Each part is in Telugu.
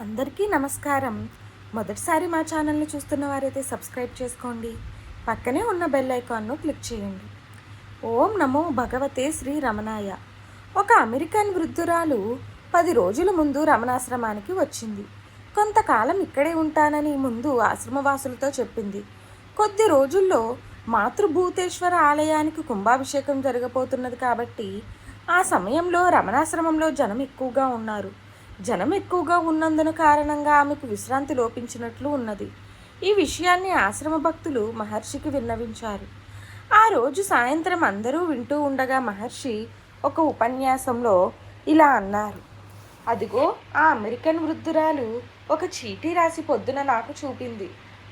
అందరికీ నమస్కారం. మొదటిసారి మా ఛానల్ని చూస్తున్న వారైతే సబ్స్క్రైబ్ చేసుకోండి. పక్కనే ఉన్న బెల్ ఐకాన్ను క్లిక్ చేయండి. ఓం నమో భగవతే శ్రీ రమణాయ. ఒక అమెరికన్ వృద్ధురాలు 10 రోజుల ముందు రమణాశ్రమానికి వచ్చింది. కొంతకాలం ఇక్కడే ఉంటానని ముందు ఆశ్రమవాసులతో చెప్పింది. కొద్ది రోజుల్లో మాతృభూతేశ్వర ఆలయానికి కుంభాభిషేకం జరగబోతున్నది కాబట్టి ఆ సమయంలో రమణాశ్రమంలో జనం ఎక్కువగా ఉన్నందున కారణంగా ఆమెకు విశ్రాంతి లోపించినట్లు ఉన్నది. ఈ విషయాన్ని ఆశ్రమ భక్తులు మహర్షికి విన్నవించారు. ఆ రోజు సాయంత్రం అందరూ వింటూ ఉండగా మహర్షి ఒక ఉపన్యాసంలో ఇలా అన్నారు. అదిగో ఆ అమెరికన్ వృద్ధురాలు ఒక చీటీ రాసి పొద్దున నాకు చూపింది.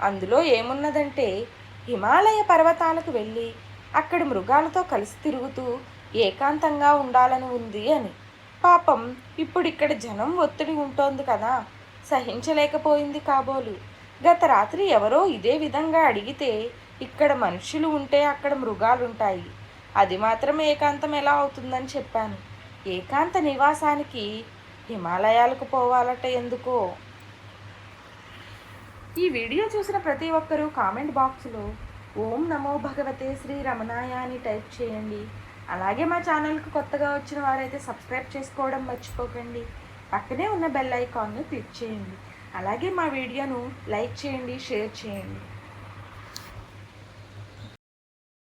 అందులో ఏమున్నదంటే, హిమాలయ పర్వతాలకు వెళ్ళి అక్కడి మృగాలతో కలిసి తిరుగుతూ ఏకాంతంగా ఉండాలని ఉంది అని. పాపం ఇప్పుడు ఇక్కడ జనం ఒత్తిడి ఉంటోంది కదా, సహించలేకపోయింది కాబోలు. గత రాత్రి ఎవరో ఇదే విధంగా అడిగితే, ఇక్కడ మనుషులు ఉంటే అక్కడ మృగాలుంటాయి, అది మాత్రం ఏకాంతం ఎలా అవుతుందని చెప్పాను. ఏకాంత నివాసానికి హిమాలయాలకు పోవాలట ఎందుకో. ఈ వీడియో చూసిన ప్రతి ఒక్కరూ కామెంట్ బాక్స్లో ఓం నమో భగవతే శ్రీ రమణాయ అని టైప్ చేయండి. అలాగే మా ఛానల్కి కొత్తగా వచ్చిన వారైతే సబ్స్క్రైబ్ చేసుకోవడం మర్చిపోకండి. పక్కనే ఉన్న బెల్ ఐకాన్ను క్లిక్ చేయండి. అలాగే మా వీడియోను లైక్ చేయండి, షేర్ చేయండి.